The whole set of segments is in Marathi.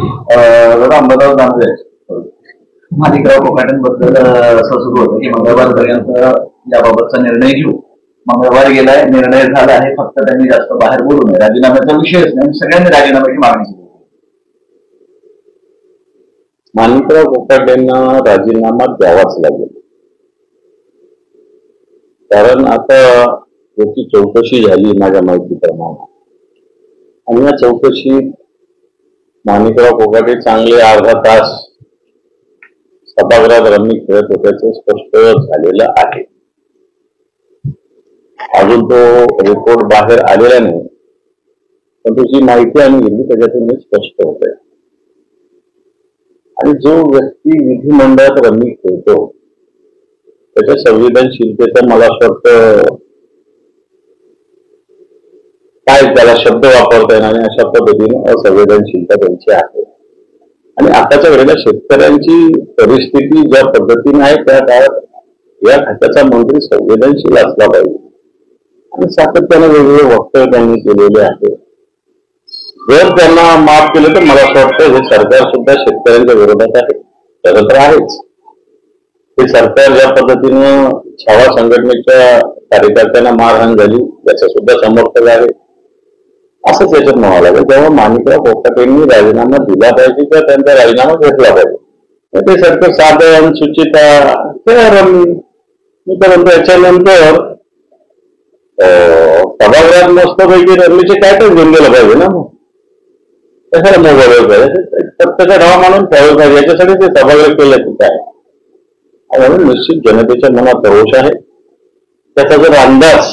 दादा अंबादास दानवे माणिकराव कोकाटेंबद्दल असं सुरू होतं की मंगळवारपर्यंत याबाबतचा निर्णय घेऊ. मंगळवार गेलाय, निर्णय झाला आहे, फक्त त्यांनी जास्त बाहेर बोलू नये, राजीनाम्याचा विषयच नाही, सगळ्यांनी राजीनाम्याची मागणी केली. माणिकराव कोकाटेंना राजीनामा द्यावाच लागेल, कारण आता याची चौकशी झाली माझ्या माहितीप्रमाणे, आणि या चौकशीत माणिकराव कोकाटे चांगले अर्धा तास सभागृहात रमी खेळत होत्याचं स्पष्ट झालेलं आहे. अजून तो रिपोर्ट बाहेर आलेला नाही, पण तुझी माहिती आम्ही घेतली त्याच्यातून स्पष्ट होत आहे. आणि जो व्यक्ती विधिमंडळात रमी खेळतो त्याच्या संवेदनशीलतेचं मला असं वाटतं काय त्याला शब्द वापरता येणार आणि अशा पद्धतीने असंवेदनशीलता त्यांची आहे. आणि आताच्या वेळेला शेतकऱ्यांची परिस्थिती ज्या पद्धतीने आहे त्या काळात या खात्याचा मंत्री संवेदनशील असला पाहिजे. आणि सातत्याने वेगवेगळे वक्तव्य त्यांनी केलेले आहे. जर त्यांना माफ केलं तर मला असं वाटतं हे सरकार सुद्धा शेतकऱ्यांच्या विरोधात आहे, त्याचं तर आहेच. हे सरकार ज्या पद्धतीनं छावा संघटनेच्या कार्यकर्त्यांना मारहाण झाली त्याचं सुद्धा समर्थक आहे, असंच याच्यात म्हणावं लागेल. तेव्हा माणिकराव कोकाटेंनी राजीनामा दिला पाहिजे किंवा त्यांचा राजीनामा घेतला पाहिजे. ते सरकार साधन सुचिता मी तर म्हणतो याच्यानंतर सभागृहात मस्तपैकी रमणीचे काय तर घेऊन गेलं पाहिजे ना, कशाला मोबाईल पाहिजे, प्रत्येका नाव मानून ठेवलं पाहिजे. याच्यासाठी ते सभागृह केलं की काय. आणि निश्चित जनतेच्या मनात रोष आहे, त्याचा जर अंदाज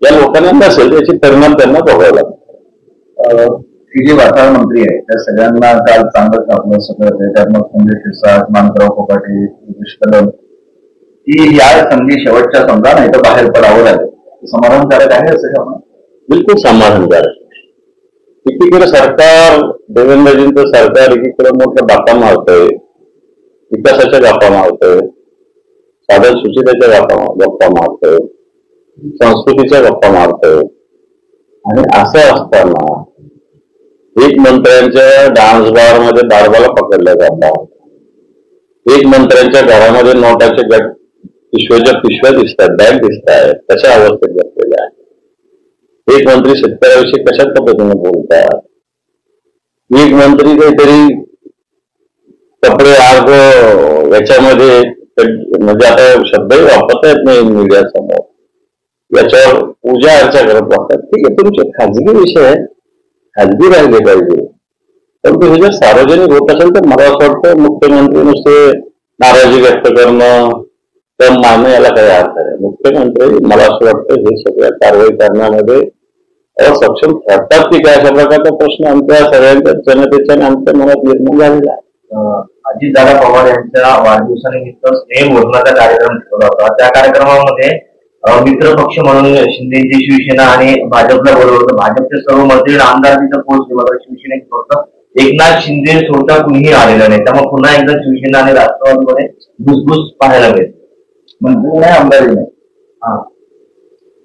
या लोकांना नसेल याचे परिणाम त्यांना बघायला लागतात. ही जी वातावरण मंत्री आहे त्या सगळ्यांना काल चांगलं आपलं सगळं त्यात मग संजय शिरसाट, माणिकराव कोकाटे, कदम की या संधी शेवटच्या समजा नाही तर बाहेर पडावं लागेल, समाधानकारक आहे असं? बिलकुल समाधानकारक. एकीकडे सरकार देवेंद्रजींचं सरकार एकीकडे मोठ्या बापा मारतोय, विकासाच्या गप्पा मारतोय, साधन सुचितेच्या गप्पा मारतोय, संस्कृतीच्या गप्पा मारतोय. आणि असं असताना एक मंत्र्यांच्या डान्स बार मध्ये बारबाला पकडल्या जातात, एक मंत्र्यांच्या घरामध्ये नोटाचे पिशव्याच्या पिशव्या दिसतात, बॅग दिसत आहेत, तशा अवस्थेत बसलेल्या आहेत. एक मंत्री शेतकऱ्याविषयी कशा पद्धतीने बोलतात, एक मंत्री काहीतरी कपडे अर्ध याच्यामध्ये म्हणजे आता शब्दही वापरता येत नाही मीडिया समोर, याच्यावर पूजा अर्चा करत बसतात. ठीक आहे, तुमचे खाजगी विषय आहे, खाजगी राहिले पाहिजे, परंतु हे जर सार्वजनिक होत असेल तर मला असं वाटतं मुख्यमंत्री नुसते नाराजी व्यक्त करणं तर मानणं याला काही अर्थ नाही. मुख्यमंत्री मला असं वाटतं हे सगळ्या कारवाई करण्यामध्ये असक्षम ठरतात की काय, अशा प्रकारचा प्रश्न आमच्या सगळ्यांच्या जनतेच्या आणि आमच्या मनात निर्माण झालेला आहे. अजितदादा पवार यांच्या वाढदिवसानिमित्त स्नेहभोजनाचा कार्यक्रम ठेवला होता. त्या कार्यक्रमामध्ये मित्र पक्ष म्हणून शिंदेची शिवसेना आणि भाजपला बोलवलं होतं. भाजपचे सर्व मंत्री आमदार तिथं पोहोचले, मात्र शिवसेनेत फक्त एकनाथ शिंदे सोडता कुणीही आलेलं नाही. त्यामुळे पुन्हा एकदा शिवसेना आणि राष्ट्रवादीमध्ये घुसघुस पाहायला मिळते. मंत्री नाही, आमदारही नाही.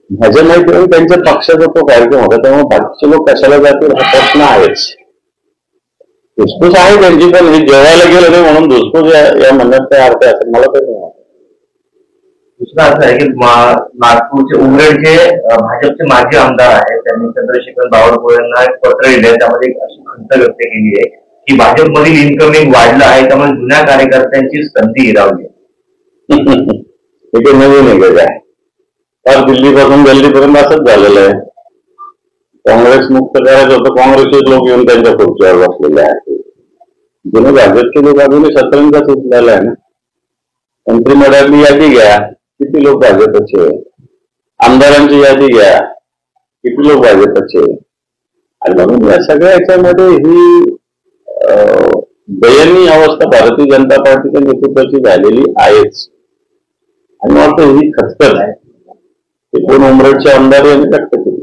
माझ्या माहिती त्यांच्या पक्षाचा तो कार्यक्रम होता, त्यामुळे बाकीचे लोक कशाला जातील हा प्रश्न आहेच. धुसफूस आहे त्यांची, पण हे जेवायला गेलं नाही म्हणून धुसफूस या म्हणण्यात काय अर्थ असेल मला तरी नाही. दुसरा असं आहे की नागपूरचे उमरेडचे भाजपचे माजी आमदार आहेत, त्यांनी चंद्रशेखर बावनकुळे यांना एक पत्र लिहिले, त्यामध्ये अशी खंत व्यक्त केली आहे की भाजपमधील इन्कमिंग वाढलं आहे, त्यामुळे जुन्या कार्यकर्त्यांची संधी हिरावली. हे नवीन आहे काय, फार दिल्लीपासून दिल्लीपर्यंत असंच झालेलं आहे. काँग्रेस मुक्त करायचं होतं, काँग्रेसचे लोक येऊन त्यांच्या खुर्चीवर बसलेले आहेत. जुने भाजपचे लोक अजूनही सतरंगा सुटलेला आहे ना. मंत्रिमंडळातली यादी घ्या, किती लोक भाजपचे, आमदारांची यादी घ्या, किती लोक भाजपचे. आणि म्हणून या सगळ्या याच्यामध्ये ही दयनीय अवस्था भारतीय जनता पार्टीच्या नेतृत्वाची झालेली आहेच. आणि वाटतं ही खचखच आहे. 2 उमरेडचे आमदार यांनी व्यक्त केली.